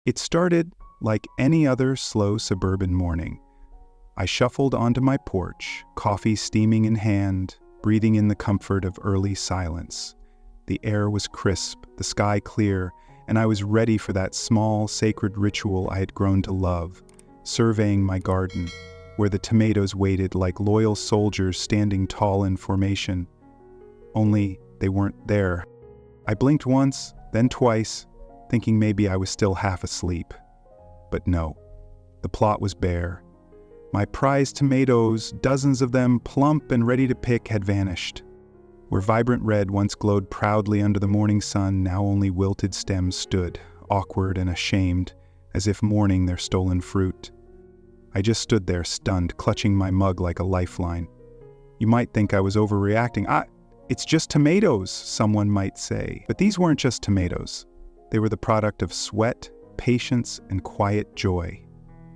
It started like any other slow suburban morning. I shuffled onto my porch, coffee steaming in hand, breathing in the comfort of early silence. The air was crisp, the sky clear, and I was ready for that small, sacred ritual I had grown to love, surveying my garden, where the tomatoes waited like loyal soldiers standing tall in formation. Only they weren't there. I blinked once, then twice, thinking maybe I was still half asleep. But no, the plot was bare. My prized tomatoes, dozens of them plump and ready to pick, had vanished. Where vibrant red once glowed proudly under the morning sun, now only wilted stems stood, awkward and ashamed, as if mourning their stolen fruit. I just stood there, stunned, clutching my mug like a lifeline. You might think I was overreacting. It's just tomatoes, someone might say. But these weren't just tomatoes. They were the product of sweat, patience, and quiet joy.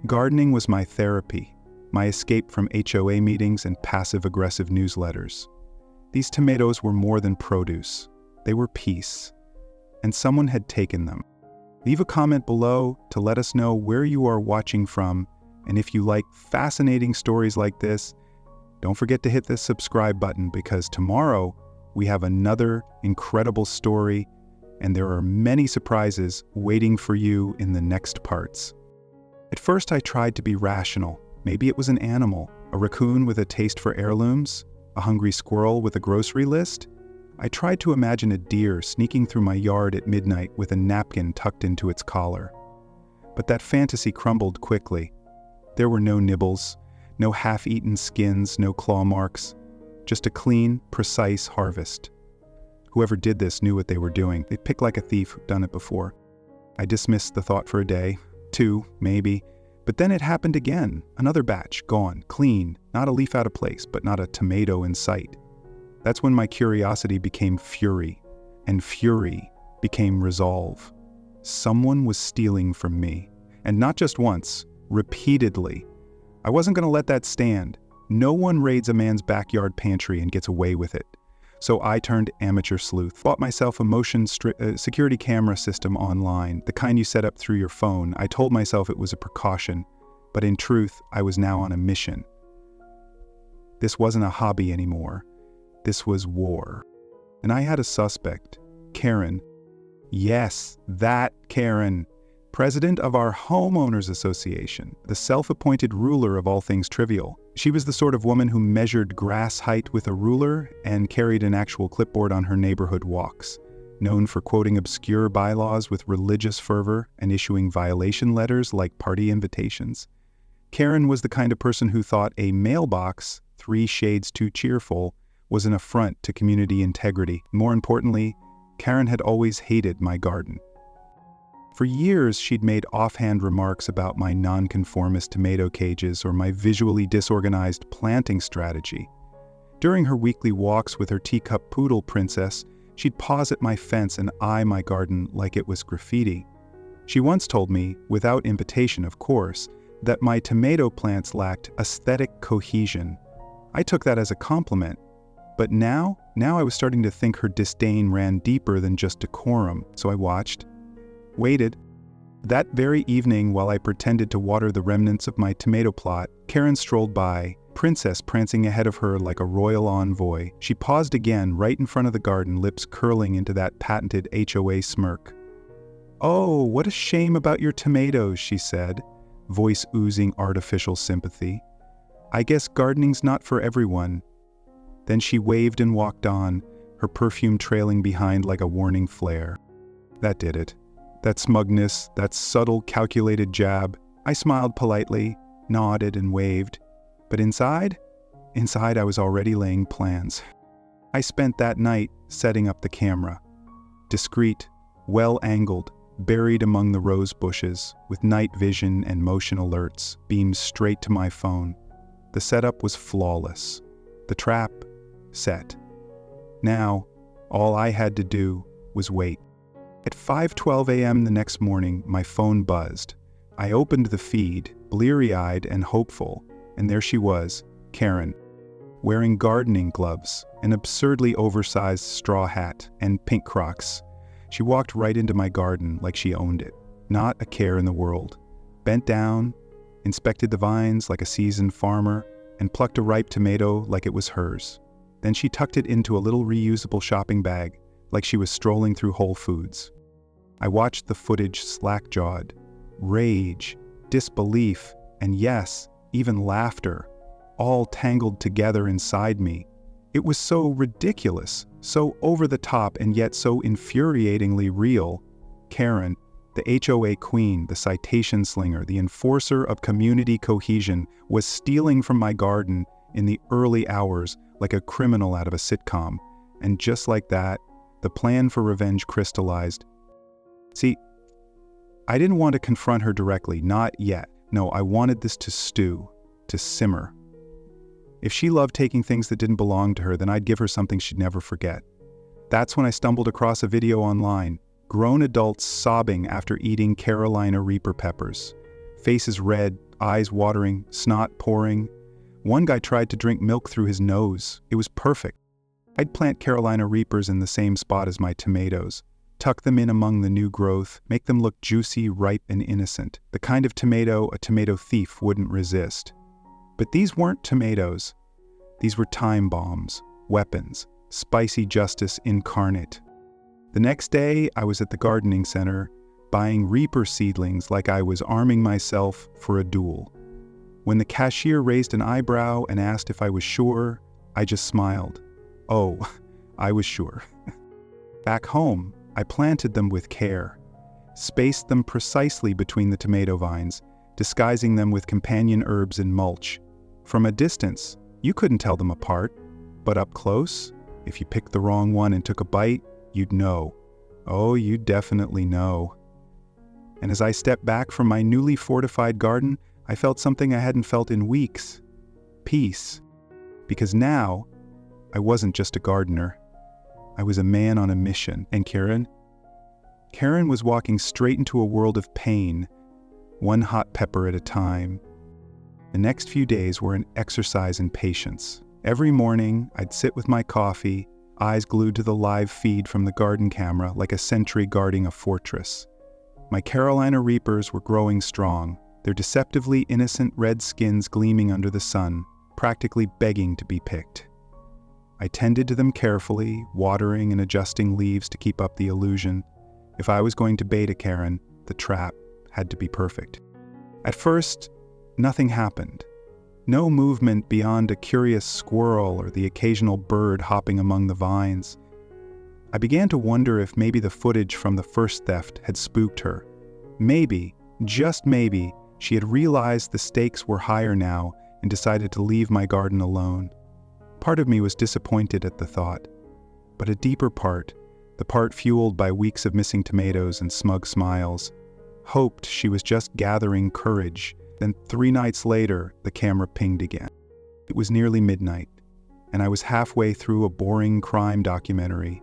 Gardening was my therapy, my escape from HOA meetings and passive-aggressive newsletters. These tomatoes were more than produce. They were peace. And someone had taken them. Leave a comment below to let us know where you are watching from, and if you like fascinating stories like this, don't forget to hit the subscribe button, because tomorrow we have another incredible story, and there are many surprises waiting for you in the next parts. At first I tried to be rational. Maybe it was an animal, a raccoon with a taste for heirlooms, a hungry squirrel with a grocery list. I tried to imagine a deer sneaking through my yard at midnight with a napkin tucked into its collar. But that fantasy crumbled quickly. There were no nibbles, no half-eaten skins, no claw marks, just a clean, precise harvest. Whoever did this knew what they were doing. They picked like a thief who'd done it before. I dismissed the thought for a day, 2, maybe, but then it happened again. Another batch, gone, clean, not a leaf out of place, but not a tomato in sight. That's when my curiosity became fury, and fury became resolve. Someone was stealing from me, and not just once, repeatedly. I wasn't going to let that stand. No one raids a man's backyard pantry and gets away with it. So I turned amateur sleuth, bought myself a motion security camera system online, the kind you set up through your phone. I told myself it was a precaution, but in truth, I was now on a mission. This wasn't a hobby anymore. This was war. And I had a suspect, Karen. Yes, that Karen. President of our homeowners association, the self-appointed ruler of all things trivial. She was the sort of woman who measured grass height with a ruler and carried an actual clipboard on her neighborhood walks, known for quoting obscure bylaws with religious fervor and issuing violation letters like party invitations. Karen was the kind of person who thought a mailbox, 3 shades too cheerful, was an affront to community integrity. More importantly, Karen had always hated my garden. For years, she'd made offhand remarks about my nonconformist tomato cages or my visually disorganized planting strategy. During her weekly walks with her teacup poodle princess, she'd pause at my fence and eye my garden like it was graffiti. She once told me, without invitation of course, that my tomato plants lacked aesthetic cohesion. I took that as a compliment. But now I was starting to think her disdain ran deeper than just decorum, so I watched. Waited. That very evening, while I pretended to water the remnants of my tomato plot, Karen strolled by, princess prancing ahead of her like a royal envoy. She paused again right in front of the garden, lips curling into that patented HOA smirk. "Oh, what a shame about your tomatoes," she said, voice oozing artificial sympathy. "I guess gardening's not for everyone." Then she waved and walked on, her perfume trailing behind like a warning flare. That did it. That smugness, that subtle, calculated jab. I smiled politely, nodded and waved. But inside I was already laying plans. I spent that night setting up the camera. Discreet, well-angled, buried among the rose bushes, with night vision and motion alerts, beamed straight to my phone. The setup was flawless. The trap, set. Now, all I had to do was wait. At 5:12 a.m. the next morning, my phone buzzed. I opened the feed, bleary-eyed and hopeful, and there she was, Karen, wearing gardening gloves, an absurdly oversized straw hat, and pink Crocs. She walked right into my garden like she owned it. not a care in the world. Bent down, inspected the vines like a seasoned farmer, and plucked a ripe tomato like it was hers. Then she tucked it into a little reusable shopping bag, like she was strolling through Whole Foods. I watched the footage slack-jawed. Rage, disbelief, and yes, even laughter, all tangled together inside me. It was so ridiculous, so over the top, and yet so infuriatingly real. Karen, the HOA queen, the citation slinger, the enforcer of community cohesion, was stealing from my garden in the early hours like a criminal out of a sitcom. And just like that, the plan for revenge crystallized. See, I didn't want to confront her directly, not yet. No, I wanted this to stew, to simmer. If she loved taking things that didn't belong to her, then I'd give her something she'd never forget. That's when I stumbled across a video online. Grown adults sobbing after eating Carolina Reaper peppers. Faces red, eyes watering, snot pouring. One guy tried to drink milk through his nose. It was perfect. I'd plant Carolina Reapers in the same spot as my tomatoes. Tuck them in among the new growth, make them look juicy, ripe, and innocent. The kind of tomato a tomato thief wouldn't resist. But these weren't tomatoes. These were time bombs, weapons, spicy justice incarnate. The next day, I was at the gardening center, buying Reaper seedlings like I was arming myself for a duel. When the cashier raised an eyebrow and asked if I was sure, I just smiled. Oh, I was sure. Back home, I planted them with care, spaced them precisely between the tomato vines, disguising them with companion herbs and mulch. From a distance, you couldn't tell them apart, but up close, if you picked the wrong one and took a bite, you'd know. Oh, you'd definitely know. And as I stepped back from my newly fortified garden, I felt something I hadn't felt in weeks. Peace. Because now, I wasn't just a gardener. I was a man on a mission. And Karen? Karen was walking straight into a world of pain, one hot pepper at a time. The next few days were an exercise in patience. Every morning, I'd sit with my coffee, eyes glued to the live feed from the garden camera like a sentry guarding a fortress. My Carolina Reapers were growing strong, their deceptively innocent red skins gleaming under the sun, practically begging to be picked. I tended to them carefully, watering and adjusting leaves to keep up the illusion. If I was going to bait a Karen, the trap had to be perfect. At first, nothing happened. No movement beyond a curious squirrel or the occasional bird hopping among the vines. I began to wonder if maybe the footage from the first theft had spooked her. Maybe, just maybe, she had realized the stakes were higher now and decided to leave my garden alone. Part of me was disappointed at the thought, but a deeper part, the part fueled by weeks of missing tomatoes and smug smiles, hoped she was just gathering courage. Then 3 nights later, the camera pinged again. It was nearly midnight, and I was halfway through a boring crime documentary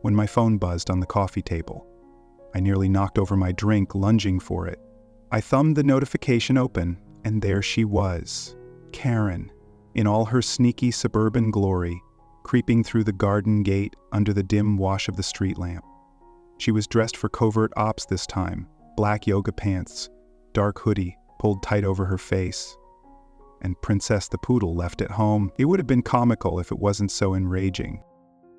when my phone buzzed on the coffee table. I nearly knocked over my drink, lunging for it. I thumbed the notification open, and there she was, Karen, in all her sneaky suburban glory, creeping through the garden gate under the dim wash of the street lamp. She was dressed for covert ops this time, black yoga pants, dark hoodie, pulled tight over her face. And Princess the poodle left at home. It would have been comical if it wasn't so enraging.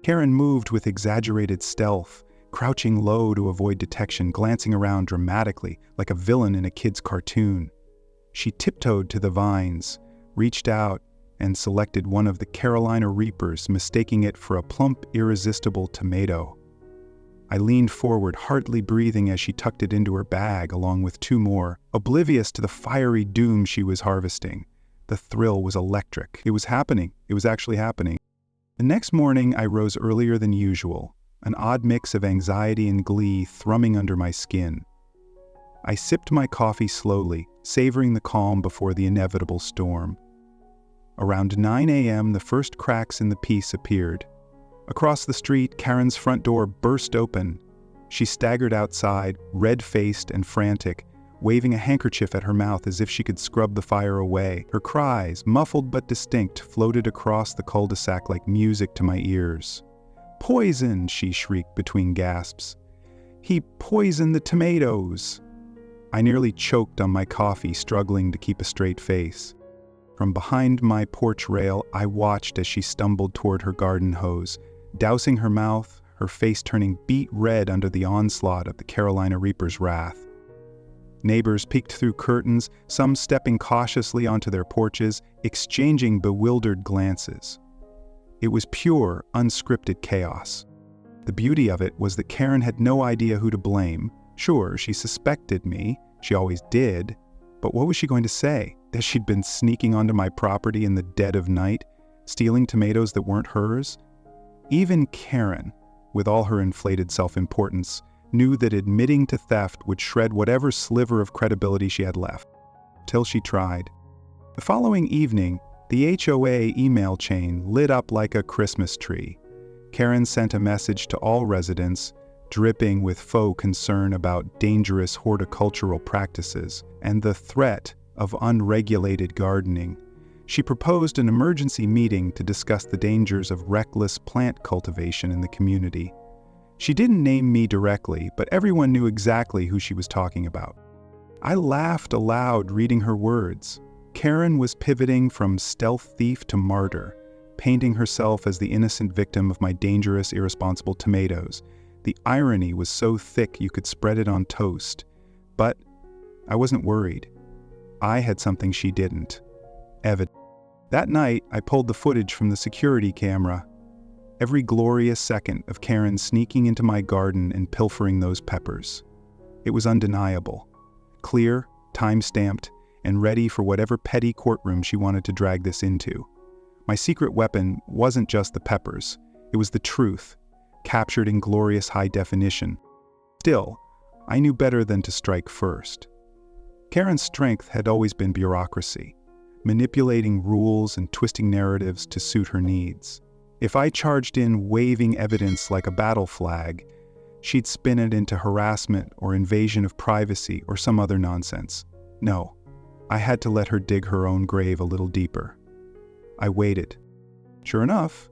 Karen moved with exaggerated stealth, crouching low to avoid detection, glancing around dramatically like a villain in a kid's cartoon. She tiptoed to the vines, reached out, and selected one of the Carolina Reapers, mistaking it for a plump, irresistible tomato. I leaned forward, hardly breathing as she tucked it into her bag along with 2 more, oblivious to the fiery doom she was harvesting. The thrill was electric. It was happening. It was actually happening. The next morning, I rose earlier than usual, an odd mix of anxiety and glee thrumming under my skin. I sipped my coffee slowly, savoring the calm before the inevitable storm. Around 9 a.m., the first cracks in the peace appeared. Across the street, Karen's front door burst open. She staggered outside, red-faced and frantic, waving a handkerchief at her mouth as if she could scrub the fire away. Her cries, muffled but distinct, floated across the cul-de-sac like music to my ears. "Poison!" she shrieked between gasps. "He poisoned the tomatoes!" I nearly choked on my coffee, struggling to keep a straight face. From behind my porch rail, I watched as she stumbled toward her garden hose, dousing her mouth, her face turning beet red under the onslaught of the Carolina Reaper's wrath. Neighbors peeked through curtains, some stepping cautiously onto their porches, exchanging bewildered glances. It was pure, unscripted chaos. The beauty of it was that Karen had no idea who to blame. Sure, she suspected me, she always did, but what was she going to say? That she'd been sneaking onto my property in the dead of night, stealing tomatoes that weren't hers? Even Karen, with all her inflated self-importance, knew that admitting to theft would shred whatever sliver of credibility she had left. Till she tried. The following evening, the HOA email chain lit up like a Christmas tree. Karen sent a message to all residents, dripping with faux concern about dangerous horticultural practices and the threat of unregulated gardening. She proposed an emergency meeting to discuss the dangers of reckless plant cultivation in the community. She didn't name me directly, but everyone knew exactly who she was talking about. I laughed aloud reading her words. Karen was pivoting from stealth thief to martyr, painting herself as the innocent victim of my dangerous, irresponsible tomatoes. The irony was so thick you could spread it on toast. But I wasn't worried. I had something she didn't. Evidence. That night, I pulled the footage from the security camera. Every glorious second of Karen sneaking into my garden and pilfering those peppers. It was undeniable. Clear, time-stamped, and ready for whatever petty courtroom she wanted to drag this into. My secret weapon wasn't just the peppers. It was the truth, captured in glorious high definition. Still, I knew better than to strike first. Karen's strength had always been bureaucracy, manipulating rules and twisting narratives to suit her needs. If I charged in waving evidence like a battle flag, she'd spin it into harassment or invasion of privacy or some other nonsense. No, I had to let her dig her own grave a little deeper. I waited. Sure enough,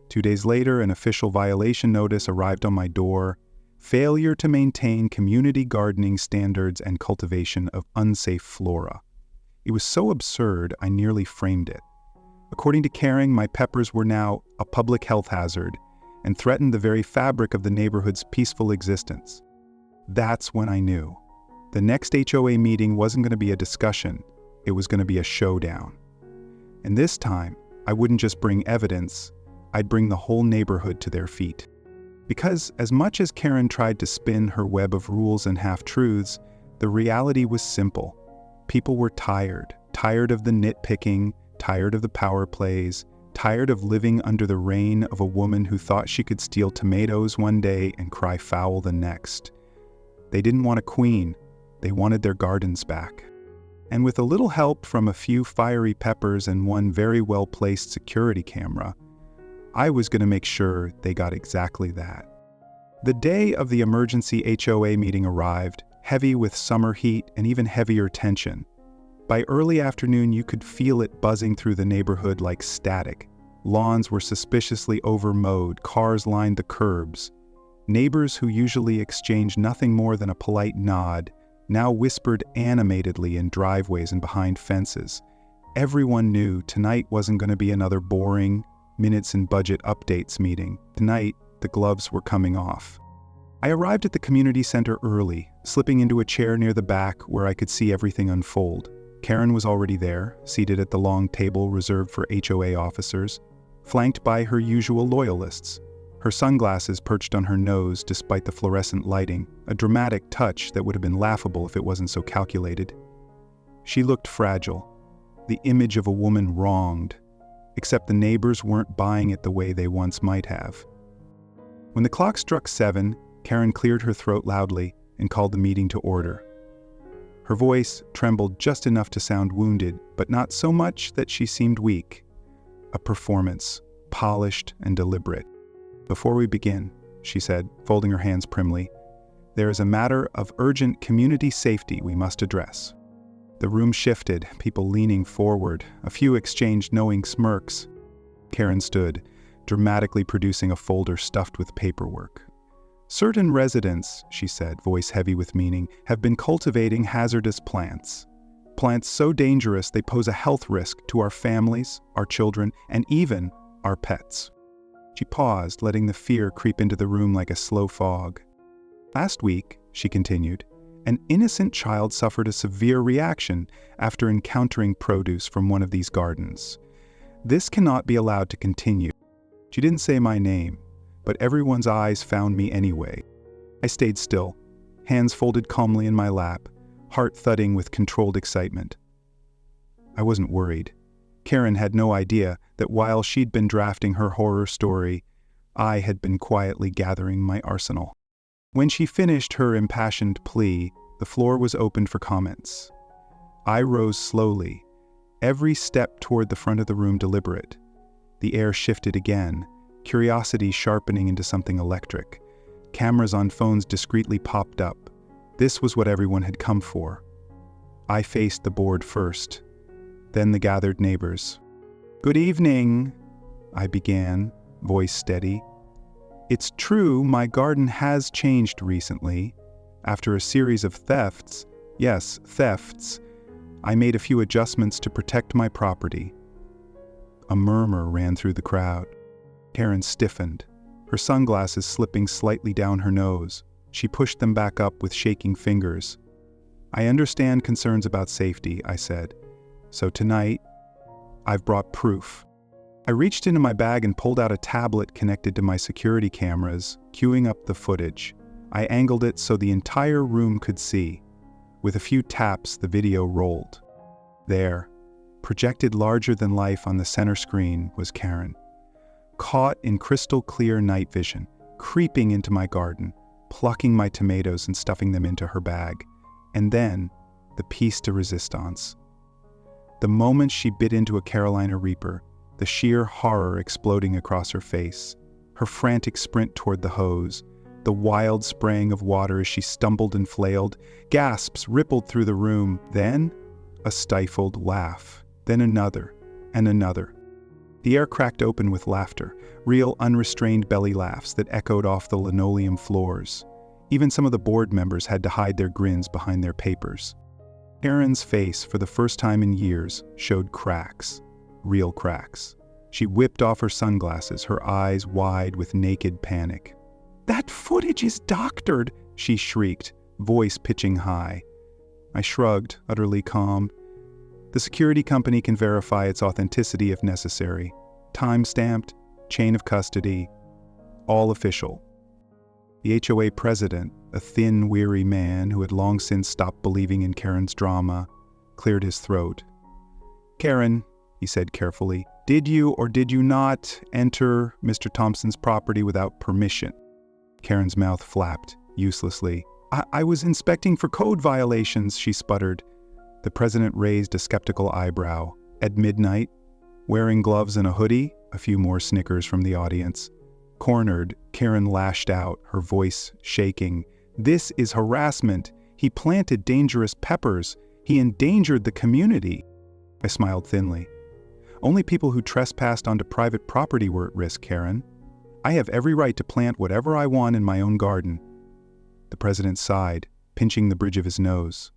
2 days later, an official violation notice arrived on my door. Failure to maintain community gardening standards and cultivation of unsafe flora. It was so absurd, I nearly framed it. According to Karen, my peppers were now a public health hazard and threatened the very fabric of the neighborhood's peaceful existence. That's when I knew. The next HOA meeting wasn't going to be a discussion, it was going to be a showdown. And this time, I wouldn't just bring evidence, I'd bring the whole neighborhood to their feet. Because as much as Karen tried to spin her web of rules and half-truths, the reality was simple. People were tired of the nitpicking, tired of the power plays, tired of living under the reign of a woman who thought she could steal tomatoes one day and cry foul the next. They didn't want a queen, they wanted their gardens back. And with a little help from a few fiery peppers and one very well-placed security camera, I was going to make sure they got exactly that. The day of the emergency HOA meeting arrived, heavy with summer heat and even heavier tension. By early afternoon, you could feel it buzzing through the neighborhood like static. Lawns were suspiciously overmowed, cars lined the curbs. Neighbors who usually exchanged nothing more than a polite nod now whispered animatedly in driveways and behind fences. Everyone knew tonight wasn't going to be another boring, minutes and budget updates meeting. Tonight, the gloves were coming off. I arrived at the community center early, slipping into a chair near the back where I could see everything unfold. Karen was already there, seated at the long table reserved for HOA officers, flanked by her usual loyalists. Her sunglasses perched on her nose despite the fluorescent lighting, a dramatic touch that would have been laughable if it wasn't so calculated. She looked fragile, the image of a woman wronged, except the neighbors weren't buying it the way they once might have. When the clock struck 7, Karen cleared her throat loudly and called the meeting to order. Her voice trembled just enough to sound wounded, but not so much that she seemed weak. A performance, polished and deliberate. "Before we begin," she said, folding her hands primly, "there is a matter of urgent community safety we must address." The room shifted, people leaning forward. A few exchanged knowing smirks. Karen stood, dramatically producing a folder stuffed with paperwork. Certain residents, she said, voice heavy with meaning, have been cultivating hazardous plants. Plants so dangerous they pose a health risk to our families, our children, and even our pets. She paused, letting the fear creep into the room like a slow fog. Last week, she continued, an innocent child suffered a severe reaction after encountering produce from one of these gardens. This cannot be allowed to continue. She didn't say my name, but everyone's eyes found me anyway. I stayed still, hands folded calmly in my lap, heart thudding with controlled excitement. I wasn't worried. Karen had no idea that while she'd been drafting her horror story, I had been quietly gathering my arsenal. When she finished her impassioned plea, the floor was opened for comments. I rose slowly, every step toward the front of the room deliberate. The air shifted again, curiosity sharpening into something electric. Cameras on phones discreetly popped up. This was what everyone had come for. I faced the board first, then the gathered neighbors. "Good evening," I began, voice steady. "It's true, my garden has changed recently. After a series of thefts, yes, thefts, I made a few adjustments to protect my property." A murmur ran through the crowd. Karen stiffened, her sunglasses slipping slightly down her nose. She pushed them back up with shaking fingers. "I understand concerns about safety," I said. "So tonight, I've brought proof." I reached into my bag and pulled out a tablet connected to my security cameras, queuing up the footage. I angled it so the entire room could see. With a few taps, the video rolled. There, projected larger than life on the center screen, was Karen, caught in crystal clear night vision, creeping into my garden, plucking my tomatoes and stuffing them into her bag. And then, the piece de resistance. The moment she bit into a Carolina Reaper, the sheer horror exploding across her face, her frantic sprint toward the hose, the wild spraying of water as she stumbled and flailed, gasps rippled through the room, then a stifled laugh, then another, and another. The air cracked open with laughter, real unrestrained belly laughs that echoed off the linoleum floors. Even some of the board members had to hide their grins behind their papers. Karen's face, for the first time in years, showed cracks, real cracks. She whipped off her sunglasses, her eyes wide with naked panic. "That footage is doctored!" she shrieked, voice pitching high. I shrugged, utterly calm. The security company can verify its authenticity if necessary. Time-stamped, chain of custody, all official. The HOA president, a thin, weary man who had long since stopped believing in Karen's drama, cleared his throat. "Karen," he said carefully, "did you or did you not enter Mr. Thompson's property without permission?" Karen's mouth flapped, uselessly. I was inspecting for code violations," she sputtered. The president raised a skeptical eyebrow. "At midnight? Wearing gloves and a hoodie?" A few more snickers from the audience. Cornered, Karen lashed out, her voice shaking. "This is harassment. He planted dangerous peppers. He endangered the community." I smiled thinly. "Only people who trespassed onto private property were at risk, Karen. I have every right to plant whatever I want in my own garden." The president sighed, pinching the bridge of his nose.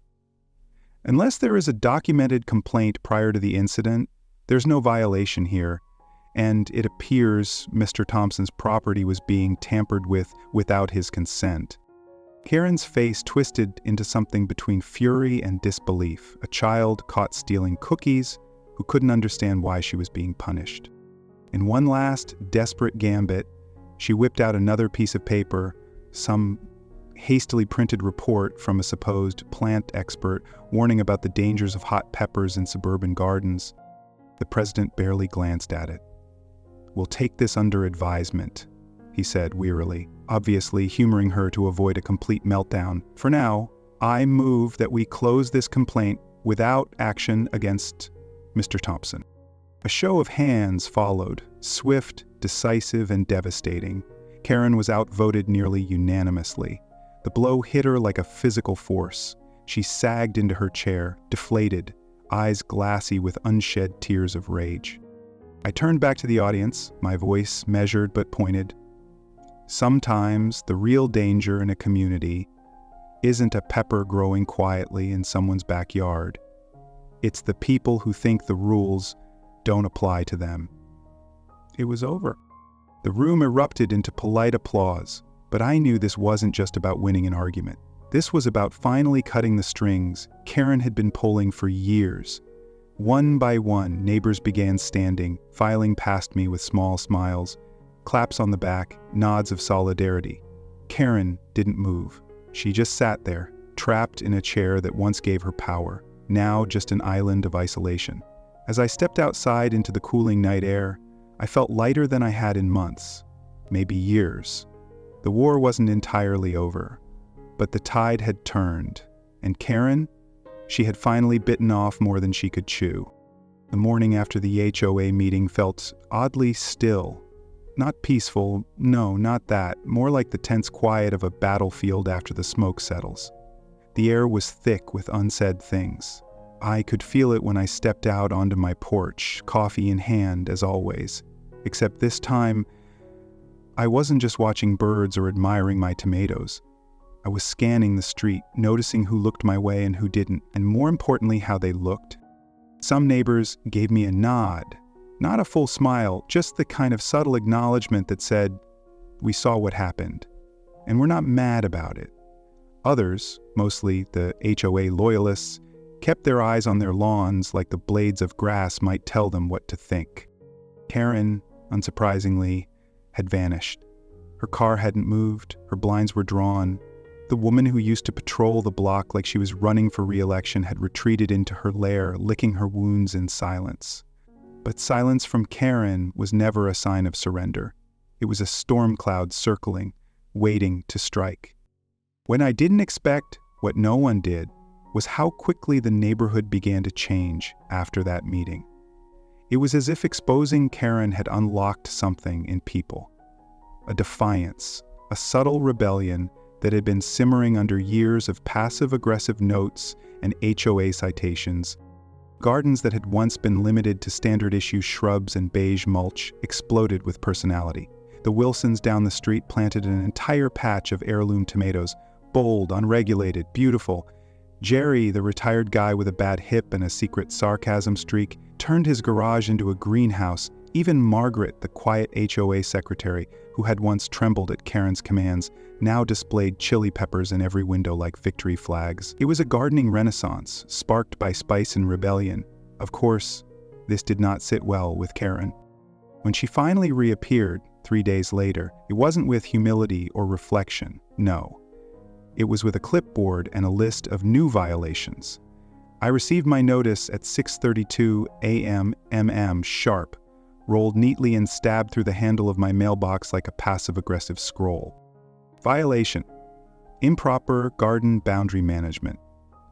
"Unless there is a documented complaint prior to the incident, there's no violation here, and it appears Mr. Thompson's property was being tampered with without his consent." Karen's face twisted into something between fury and disbelief, a child caught stealing cookies who couldn't understand why she was being punished. In one last, desperate gambit, she whipped out another piece of paper, some hastily printed report from a supposed plant expert warning about the dangers of hot peppers in suburban gardens. The president barely glanced at it. "We'll take this under advisement," he said wearily, obviously humoring her to avoid a complete meltdown. "For now, I move that we close this complaint without action against Mr. Thompson." A show of hands followed, swift, decisive, and devastating. Karen was outvoted nearly unanimously. The blow hit her like a physical force. She sagged into her chair, deflated, eyes glassy with unshed tears of rage. I turned back to the audience, my voice measured but pointed. Sometimes the real danger in a community isn't a pepper growing quietly in someone's backyard. It's the people who think the rules don't apply to them. It was over. The room erupted into polite applause, but I knew this wasn't just about winning an argument. This was about finally cutting the strings Karen had been pulling for years. One by one, neighbors began standing, filing past me with small smiles, claps on the back, nods of solidarity. Karen didn't move. She just sat there, trapped in a chair that once gave her power, now just an island of isolation. As I stepped outside into the cooling night air, I felt lighter than I had in months, maybe years. The war wasn't entirely over, but the tide had turned, and Karen, she had finally bitten off more than she could chew. The morning after the HOA meeting felt oddly still. Not peaceful, no, not that, more like the tense quiet of a battlefield after the smoke settles. The air was thick with unsaid things. I could feel it when I stepped out onto my porch, coffee in hand as always. Except this time, I wasn't just watching birds or admiring my tomatoes. I was scanning the street, noticing who looked my way and who didn't, and more importantly, how they looked. Some neighbors gave me a nod, not a full smile, just the kind of subtle acknowledgement that said, "We saw what happened, and we're not mad about it." Others, mostly the HOA loyalists, kept their eyes on their lawns like the blades of grass might tell them what to think. Karen, unsurprisingly, had vanished. Her car hadn't moved, her blinds were drawn. The woman who used to patrol the block like she was running for re-election had retreated into her lair, licking her wounds in silence. But silence from Karen was never a sign of surrender. It was a storm cloud circling, waiting to strike. When I didn't expect, what no one did, was how quickly the neighborhood began to change after that meeting. It was as if exposing Karen had unlocked something in people. A defiance, a subtle rebellion that had been simmering under years of passive-aggressive notes and HOA citations. Gardens that had once been limited to standard-issue shrubs and beige mulch exploded with personality. The Wilsons down the street planted an entire patch of heirloom tomatoes, bold, unregulated, beautiful. Jerry, the retired guy with a bad hip and a secret sarcasm streak, turned his garage into a greenhouse. Even Margaret, the quiet HOA secretary, who had once trembled at Karen's commands, now displayed chili peppers in every window like victory flags. It was a gardening renaissance, sparked by spice and rebellion. Of course, this did not sit well with Karen. When she finally reappeared 3 days later, it wasn't with humility or reflection, no. It was with a clipboard and a list of new violations. I received my notice at 6:32 a.m. sharp, rolled neatly and stabbed through the handle of my mailbox like a passive-aggressive scroll. Violation: improper garden boundary management.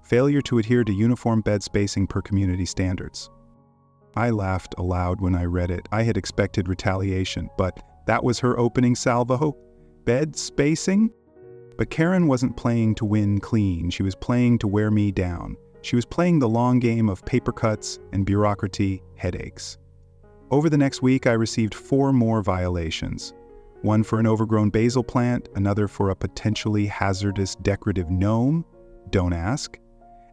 Failure to adhere to uniform bed spacing per community standards. I laughed aloud when I read it. I had expected retaliation, but that was her opening salvo? Bed spacing? But Karen wasn't playing to win clean. She was playing to wear me down. She was playing the long game of paper cuts and bureaucracy headaches. Over the next week, I received 4 more violations. One for an overgrown basil plant, another for a potentially hazardous decorative gnome, don't ask,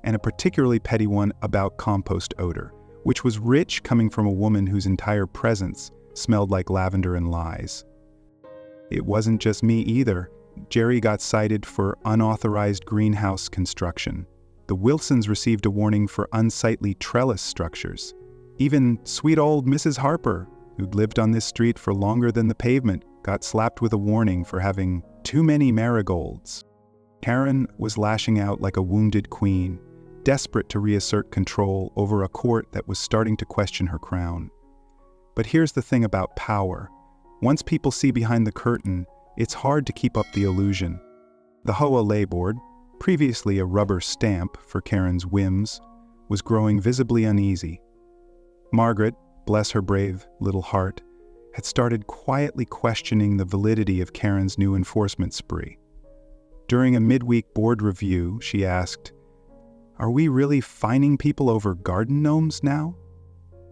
and a particularly petty one about compost odor, which was rich coming from a woman whose entire presence smelled like lavender and lies. It wasn't just me either. Jerry got cited for unauthorized greenhouse construction. The Wilsons received a warning for unsightly trellis structures. Even sweet old Mrs. Harper, who'd lived on this street for longer than the pavement, got slapped with a warning for having too many marigolds. Karen was lashing out like a wounded queen, desperate to reassert control over a court that was starting to question her crown. But here's the thing about power. Once people see behind the curtain, it's hard to keep up the illusion. The HOA lay board, previously a rubber stamp for Karen's whims, was growing visibly uneasy. Margaret, bless her brave little heart, had started quietly questioning the validity of Karen's new enforcement spree. During a midweek board review, she asked, "Are we really fining people over garden gnomes now?"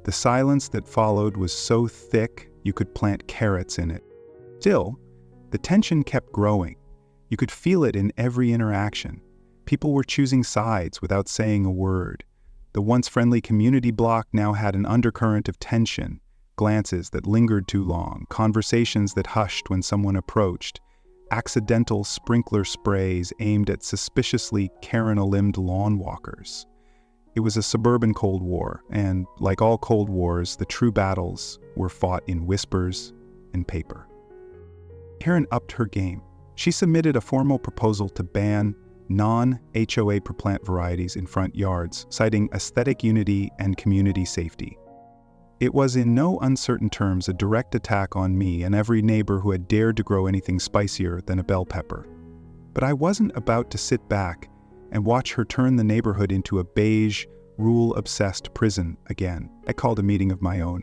The silence that followed was so thick you could plant carrots in it. Still, The tension kept growing. You could feel it in every interaction. People were choosing sides without saying a word. The once friendly community block now had an undercurrent of tension, glances that lingered too long, conversations that hushed when someone approached, accidental sprinkler sprays aimed at suspiciously Karen-limbed lawn walkers. It was a suburban Cold War, and like all Cold Wars, the true battles were fought in whispers and paper. Karen upped her game. She submitted a formal proposal to ban non-HOA per plant varieties in front yards, citing aesthetic unity and community safety. It was in no uncertain terms a direct attack on me and every neighbor who had dared to grow anything spicier than a bell pepper. But I wasn't about to sit back and watch her turn the neighborhood into a beige, rule-obsessed prison again. I called a meeting of my own.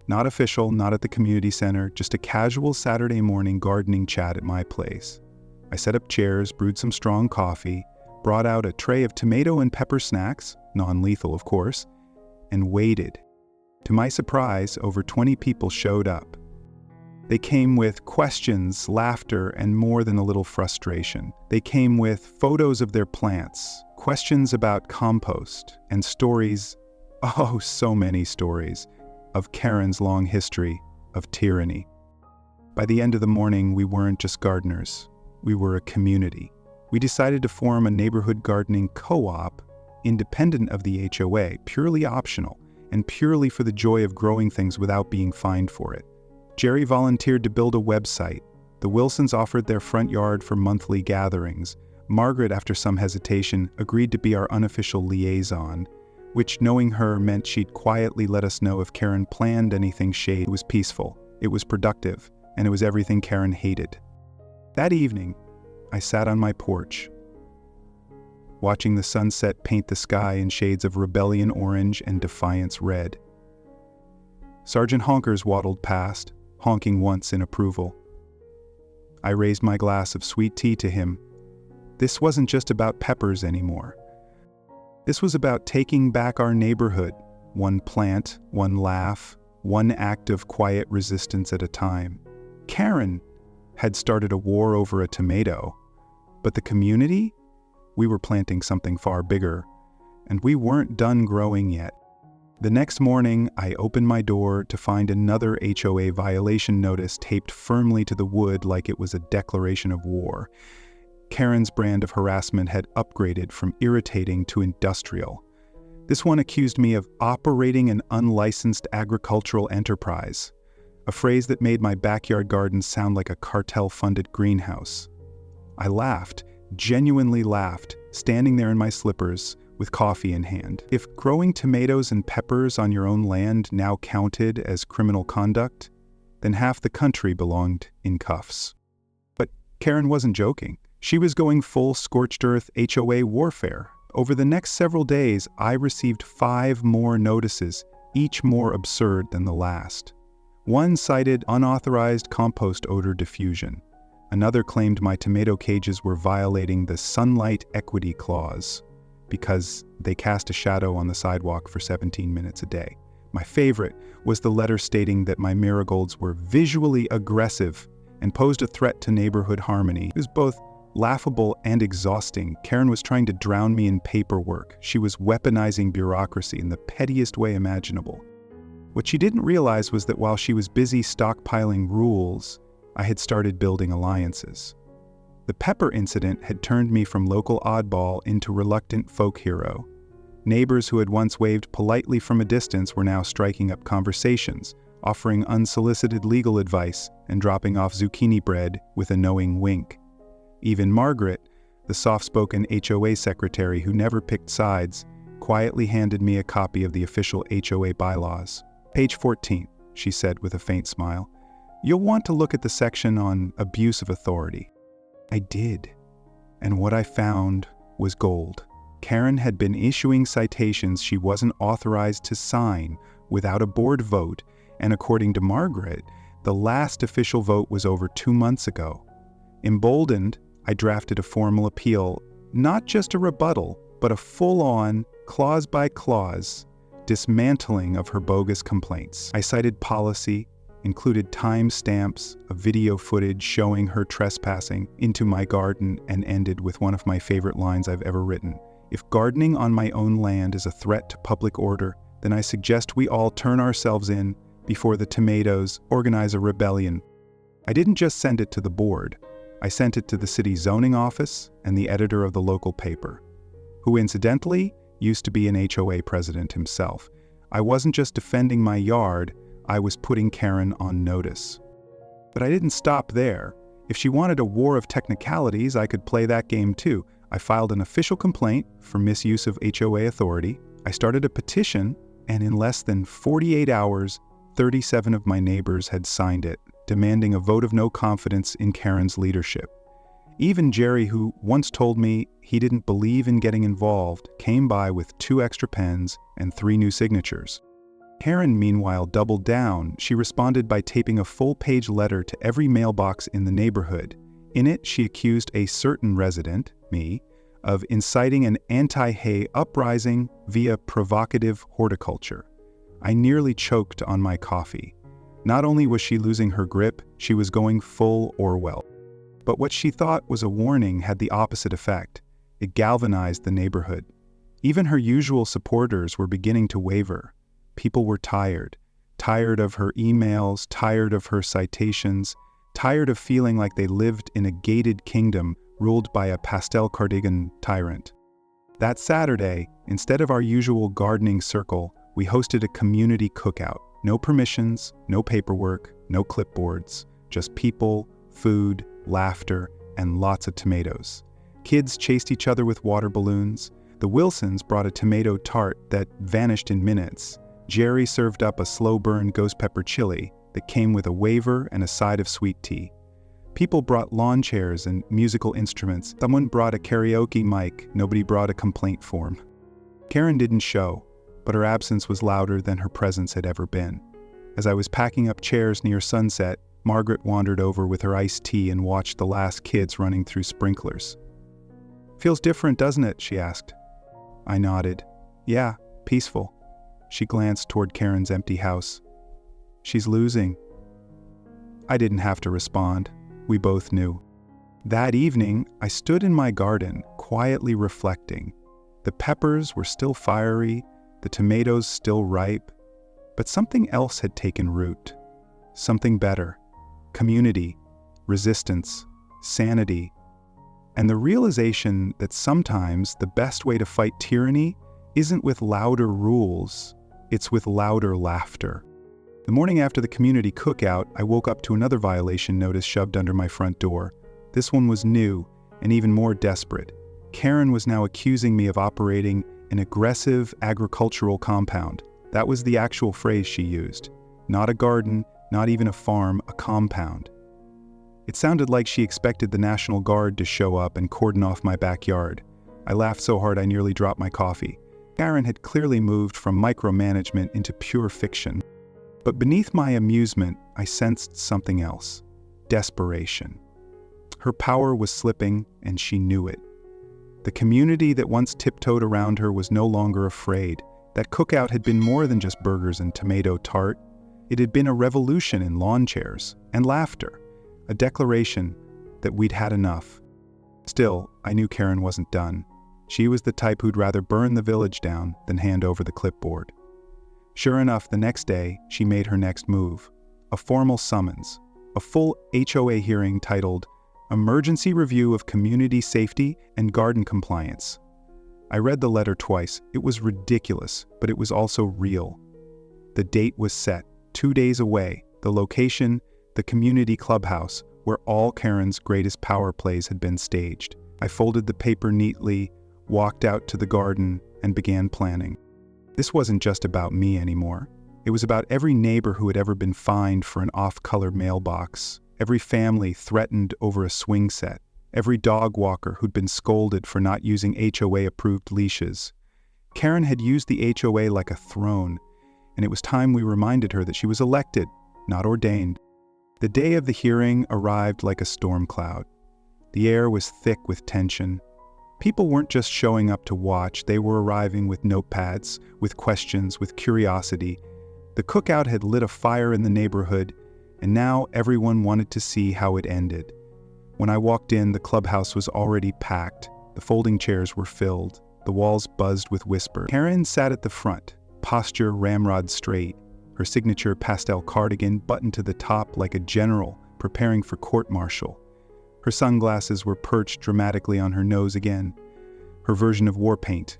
Not official, not at the community center, just a casual Saturday morning gardening chat at my place. I set up chairs, brewed some strong coffee, brought out a tray of tomato and pepper snacks, non-lethal of course, and waited. To my surprise, over 20 people showed up. They came with questions, laughter, and more than a little frustration. They came with photos of their plants, questions about compost, and stories, oh, so many stories, of Karen's long history of tyranny. By the end of the morning, we weren't just gardeners. We were a community. We decided to form a neighborhood gardening co-op, independent of the HOA, purely optional, and purely for the joy of growing things without being fined for it. Jerry volunteered to build a website. The Wilsons offered their front yard for monthly gatherings. Margaret, after some hesitation, agreed to be our unofficial liaison, which, knowing her, meant she'd quietly let us know if Karen planned anything shady. It was peaceful, it was productive, and it was everything Karen hated. That evening, I sat on my porch, watching the sunset paint the sky in shades of rebellion orange and defiance red. Sergeant Honkers waddled past, honking once in approval. I raised my glass of sweet tea to him. This wasn't just about peppers anymore. This was about taking back our neighborhood, one plant, one laugh, one act of quiet resistance at a time. Karen had started a war over a tomato, but the community? We were planting something far bigger, and we weren't done growing yet. The next morning, I opened my door to find another HOA violation notice taped firmly to the wood like it was a declaration of war. Karen's brand of harassment had upgraded from irritating to industrial. This one accused me of operating an unlicensed agricultural enterprise, a phrase that made my backyard garden sound like a cartel-funded greenhouse. I laughed, genuinely laughed, standing there in my slippers with coffee in hand. If growing tomatoes and peppers on your own land now counted as criminal conduct, then half the country belonged in cuffs. But Karen wasn't joking. She was going full scorched earth HOA warfare. Over the next several days, I received 5 more notices, each more absurd than the last. One cited unauthorized compost odor diffusion. Another claimed my tomato cages were violating the sunlight equity clause because they cast a shadow on the sidewalk for 17 minutes a day. My favorite was the letter stating that my marigolds were visually aggressive and posed a threat to neighborhood harmony. It was both laughable and exhausting. Karen was trying to drown me in paperwork. She was weaponizing bureaucracy in the pettiest way imaginable. What she didn't realize was that while she was busy stockpiling rules, I had started building alliances. The pepper incident had turned me from local oddball into reluctant folk hero. Neighbors who had once waved politely from a distance were now striking up conversations, offering unsolicited legal advice and dropping off zucchini bread with a knowing wink. Even Margaret, the soft-spoken HOA secretary who never picked sides, quietly handed me a copy of the official HOA bylaws. "Page 14, she said with a faint smile. "You'll want to look at the section on abuse of authority." I did, and what I found was gold. Karen had been issuing citations she wasn't authorized to sign without a board vote, and according to Margaret, the last official vote was over 2 months ago. Emboldened, I drafted a formal appeal, not just a rebuttal, but a full-on, clause-by-clause, dismantling of her bogus complaints. I cited policy, included timestamps of video footage showing her trespassing into my garden, and ended with one of my favorite lines I've ever written. If gardening on my own land is a threat to public order, then I suggest we all turn ourselves in before the tomatoes organize a rebellion. I didn't just send it to the board. I sent it to the city zoning office and the editor of the local paper, who incidentally used to be an HOA president himself. I wasn't just defending my yard, I was putting Karen on notice. But I didn't stop there. If she wanted a war of technicalities, I could play that game too. I filed an official complaint for misuse of HOA authority. I started a petition, and in less than 48 hours, 37 of my neighbors had signed it, demanding a vote of no confidence in Karen's leadership. Even Jerry, who once told me he didn't believe in getting involved, came by with 2 extra pens and 3 new signatures. Karen, meanwhile, doubled down. She responded by taping a full-page letter to every mailbox in the neighborhood. In it, she accused a certain resident, me, of inciting an anti-hay uprising via provocative horticulture. I nearly choked on my coffee. Not only was she losing her grip, she was going full Orwell. But what she thought was a warning had the opposite effect. It galvanized the neighborhood. Even her usual supporters were beginning to waver. People were tired of her emails, tired of her citations, tired of feeling like they lived in a gated kingdom ruled by a pastel cardigan tyrant. That Saturday, instead of our usual gardening circle, we hosted a community cookout. No permissions, no paperwork, no clipboards, just people, food, laughter, and lots of tomatoes. Kids chased each other with water balloons. The Wilsons brought a tomato tart that vanished in minutes. Jerry served up a slow-burn ghost pepper chili that came with a waver and a side of sweet tea. People brought lawn chairs and musical instruments. Someone brought a karaoke mic. Nobody brought a complaint form. Karen didn't show, but her absence was louder than her presence had ever been. As I was packing up chairs near sunset, Margaret wandered over with her iced tea and watched the last kids running through sprinklers. "Feels different, doesn't it?" she asked. I nodded. "Yeah, peaceful." She glanced toward Karen's empty house. "She's losing." I didn't have to respond. We both knew. That evening, I stood in my garden, quietly reflecting. The peppers were still fiery, the tomatoes still ripe, but something else had taken root. Something better. Community, resistance, sanity, and the realization that sometimes the best way to fight tyranny isn't with louder rules, it's with louder laughter. The morning after the community cookout, I woke up to another violation notice shoved under my front door. This one was new and even more desperate. Karen was now accusing me of operating an aggressive agricultural compound. That was the actual phrase she used. Not a garden, not even a farm, a compound. It sounded like she expected the National Guard to show up and cordon off my backyard. I laughed so hard I nearly dropped my coffee. Karen had clearly moved from micromanagement into pure fiction. But beneath my amusement, I sensed something else. Desperation. Her power was slipping, and she knew it. The community that once tiptoed around her was no longer afraid. That cookout had been more than just burgers and tomato tart. It had been a revolution in lawn chairs and laughter, a declaration that we'd had enough. Still, I knew Karen wasn't done. She was the type who'd rather burn the village down than hand over the clipboard. Sure enough, the next day, she made her next move. A formal summons. A full HOA hearing titled Emergency Review of Community Safety and Garden Compliance. I read the letter twice. It was ridiculous, but it was also real. The date was set, 2 days away. The location, the community clubhouse, where all Karen's greatest power plays had been staged. I folded the paper neatly, walked out to the garden, and began planning. This wasn't just about me anymore. It was about every neighbor who had ever been fined for an off-color mailbox, every family threatened over a swing set, every dog walker who'd been scolded for not using HOA-approved leashes. Karen had used the HOA like a throne, and it was time we reminded her that she was elected, not ordained. The day of the hearing arrived like a storm cloud. The air was thick with tension. People weren't just showing up to watch, they were arriving with notepads, with questions, with curiosity. The cookout had lit a fire in the neighborhood, and now everyone wanted to see how it ended. When I walked in, the clubhouse was already packed. The folding chairs were filled. The walls buzzed with whispers. Karen sat at the front, posture ramrod straight, her signature pastel cardigan buttoned to the top like a general preparing for court-martial. Her sunglasses were perched dramatically on her nose again, her version of war paint.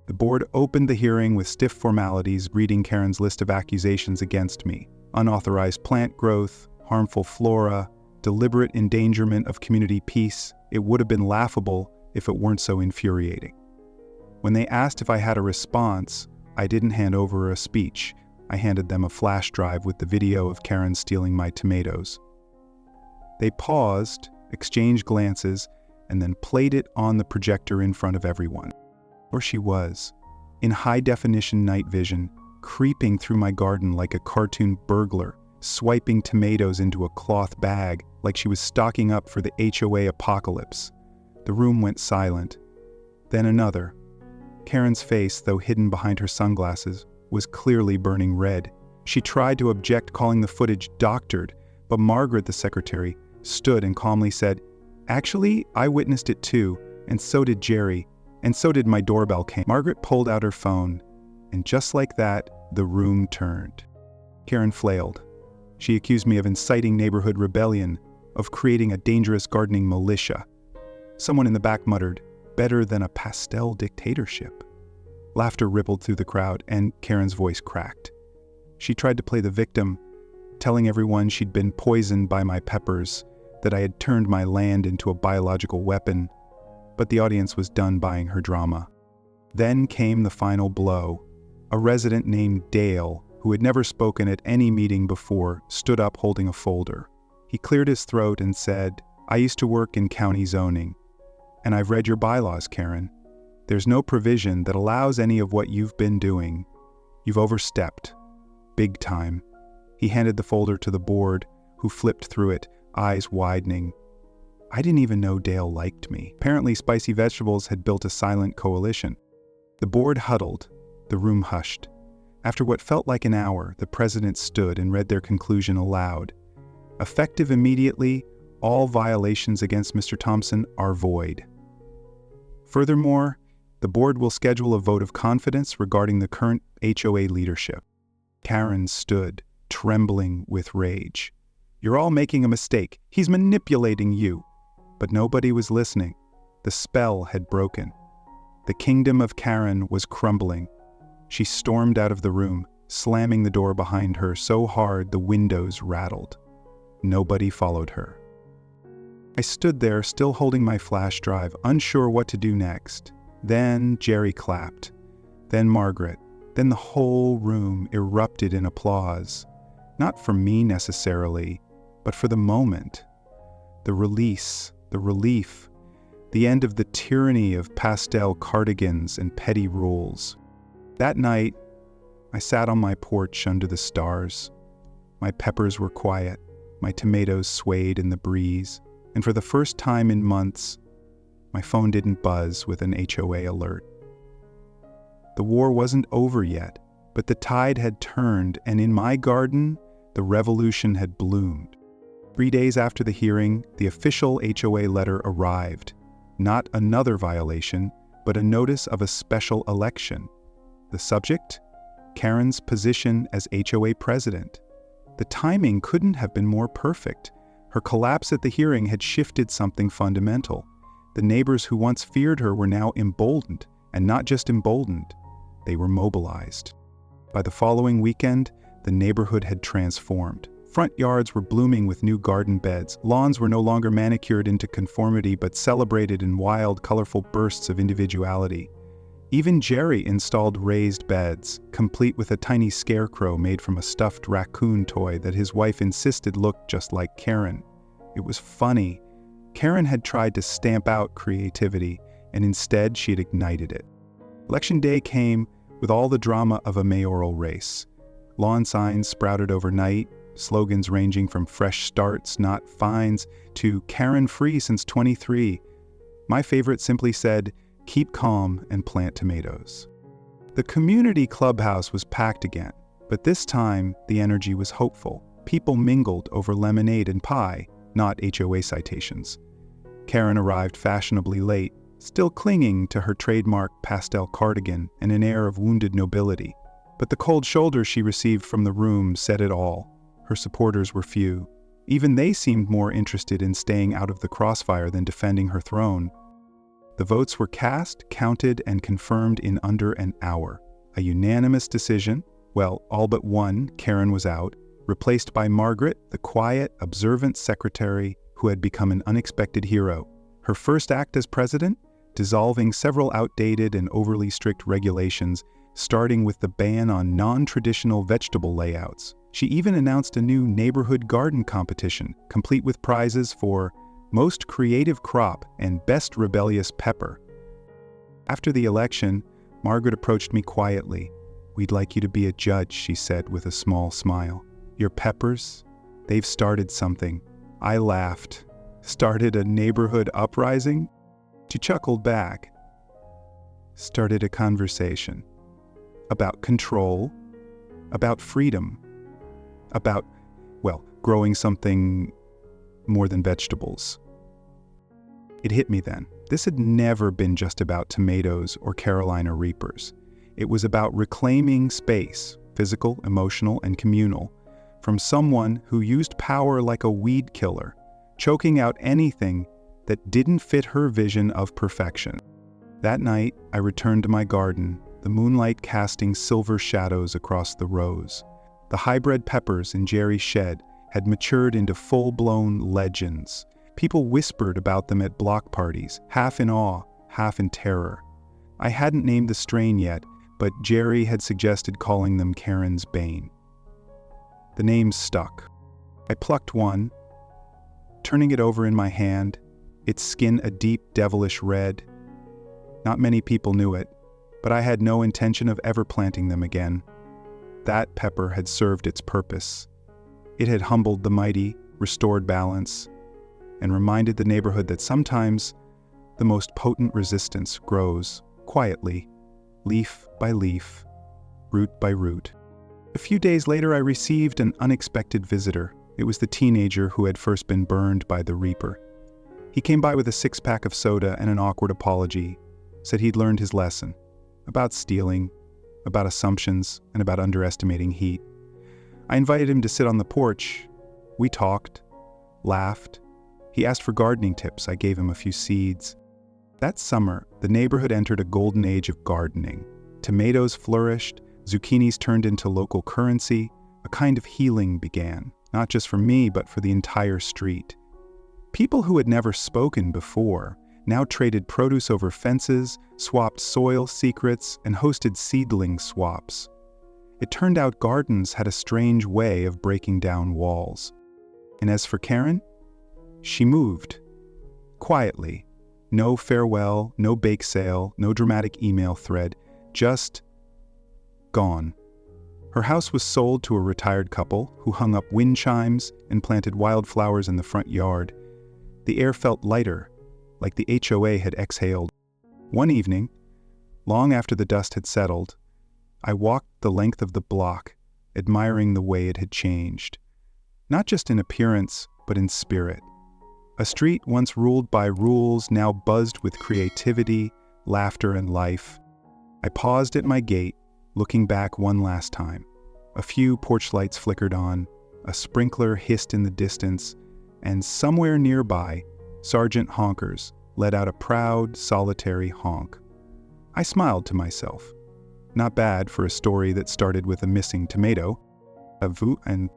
The board opened the hearing with stiff formalities, reading Karen's list of accusations against me: unauthorized plant growth, harmful flora, deliberate endangerment of community peace. It would have been laughable if it weren't so infuriating. When they asked if I had a response, I didn't hand over a speech. I handed them a flash drive with the video of Karen stealing my tomatoes. They paused, exchanged glances, and then played it on the projector in front of everyone. Or she was, in high-definition night vision, creeping through my garden like a cartoon burglar, swiping tomatoes into a cloth bag like she was stocking up for the HOA apocalypse. The room went silent. Then another. Karen's face, though hidden behind her sunglasses, was clearly burning red. She tried to object, calling the footage doctored, but Margaret, the secretary, stood and calmly said, "Actually, I witnessed it too, and so did Jerry, and so did my doorbell came." Margaret pulled out her phone, and just like that, the room turned. Karen flailed. She accused me of inciting neighborhood rebellion, of creating a dangerous gardening militia. Someone in the back muttered, "Better than a pastel dictatorship." Laughter rippled through the crowd, and Karen's voice cracked. She tried to play the victim, telling everyone she'd been poisoned by my peppers, that I had turned my land into a biological weapon, but the audience was done buying her drama. Then came the final blow. A resident named Dale, who had never spoken at any meeting before, stood up holding a folder. He cleared his throat and said, "I used to work in county zoning, and I've read your bylaws, Karen. There's no provision that allows any of what you've been doing. You've overstepped. Big time." He handed the folder to the board, who flipped through it, eyes widening. I didn't even know Dale liked me. Apparently, Spicy Vegetables had built a silent coalition. The board huddled. The room hushed. After what felt like an hour, the president stood and read their conclusion aloud. "Effective immediately, all violations against Mr. Thompson are void. Furthermore, the board will schedule a vote of confidence regarding the current HOA leadership." Karen stood, trembling with rage. "You're all making a mistake. He's manipulating you." But nobody was listening. The spell had broken. The kingdom of Karen was crumbling. She stormed out of the room, slamming the door behind her so hard the windows rattled. Nobody followed her. I stood there, still holding my flash drive, unsure what to do next. Then Jerry clapped. Then Margaret. Then the whole room erupted in applause. Not for me necessarily, but for the moment. The release, the relief, the end of the tyranny of pastel cardigans and petty rules. That night, I sat on my porch under the stars. My peppers were quiet, my tomatoes swayed in the breeze, and for the first time in months, my phone didn't buzz with an HOA alert. The war wasn't over yet, but the tide had turned, and in my garden, the revolution had bloomed. 3 days after the hearing, the official HOA letter arrived. Not another violation, but a notice of a special election. The subject? Karen's position as HOA president. The timing couldn't have been more perfect. Her collapse at the hearing had shifted something fundamental. The neighbors who once feared her were now emboldened, and not just emboldened, they were mobilized. By the following weekend, the neighborhood had transformed. Front yards were blooming with new garden beds. Lawns were no longer manicured into conformity but celebrated in wild, colorful bursts of individuality. Even Jerry installed raised beds, complete with a tiny scarecrow made from a stuffed raccoon toy that his wife insisted looked just like Karen. It was funny. Karen had tried to stamp out creativity, and instead she had ignited it. Election day came with all the drama of a mayoral race. Lawn signs sprouted overnight, slogans ranging from "fresh starts, not fines," to "Karen free since 23. My favorite simply said, "Keep calm and plant tomatoes." The community clubhouse was packed again, but this time the energy was hopeful. People mingled over lemonade and pie, not HOA citations. Karen arrived fashionably late, still clinging to her trademark pastel cardigan and an air of wounded nobility. But the cold shoulder she received from the room said it all. Her supporters were few. Even they seemed more interested in staying out of the crossfire than defending her throne. The votes were cast, counted, and confirmed in under an hour. A unanimous decision. Well, all but one, Karen was out, replaced by Margaret, the quiet, observant secretary who had become an unexpected hero. Her first act as president? Dissolving several outdated and overly strict regulations, starting with the ban on non-traditional vegetable layouts. She even announced a new neighborhood garden competition, complete with prizes for Most Creative Crop and Best Rebellious Pepper. After the election, Margaret approached me quietly. "We'd like you to be a judge," she said with a small smile. "Your peppers? They've started something." I laughed. "Started a neighborhood uprising?" She chuckled back. "Started a conversation. About control. About freedom. About, well, growing something more than vegetables." It hit me then. This had never been just about tomatoes or Carolina Reapers. It was about reclaiming space, physical, emotional, and communal, from someone who used power like a weed killer, choking out anything that didn't fit her vision of perfection. That night, I returned to my garden, the moonlight casting silver shadows across the rows. The hybrid peppers in Jerry's shed had matured into full-blown legends. People whispered about them at block parties, half in awe, half in terror. I hadn't named the strain yet, but Jerry had suggested calling them Karen's Bane. The name stuck. I plucked one, turning it over in my hand, its skin a deep, devilish red. Not many people knew it, but I had no intention of ever planting them again. That pepper had served its purpose. It had humbled the mighty, restored balance, and reminded the neighborhood that sometimes the most potent resistance grows quietly, leaf by leaf, root by root. A few days later, I received an unexpected visitor. It was the teenager who had first been burned by the Reaper. He came by with a six-pack of soda and an awkward apology, said he'd learned his lesson about stealing, about assumptions, and about underestimating heat. I invited him to sit on the porch. We talked, laughed. He asked for gardening tips. I gave him a few seeds. That summer, the neighborhood entered a golden age of gardening. Tomatoes flourished, zucchinis turned into local currency. A kind of healing began, not just for me, but for the entire street. People who had never spoken before now traded produce over fences, swapped soil secrets, and hosted seedling swaps. It turned out gardens had a strange way of breaking down walls. And as for Karen, she moved. Quietly. No farewell, no bake sale, no dramatic email thread, just gone. Her house was sold to a retired couple who hung up wind chimes and planted wildflowers in the front yard. The air felt lighter, like the HOA had exhaled. One evening, long after the dust had settled, I walked the length of the block, admiring the way it had changed. Not just in appearance, but in spirit. A street once ruled by rules now buzzed with creativity, laughter, and life. I paused at my gate, looking back one last time. A few porch lights flickered on, a sprinkler hissed in the distance, and somewhere nearby, Sergeant Honkers let out a proud, solitary honk. I smiled to myself. Not bad for a story that started with a missing tomato. And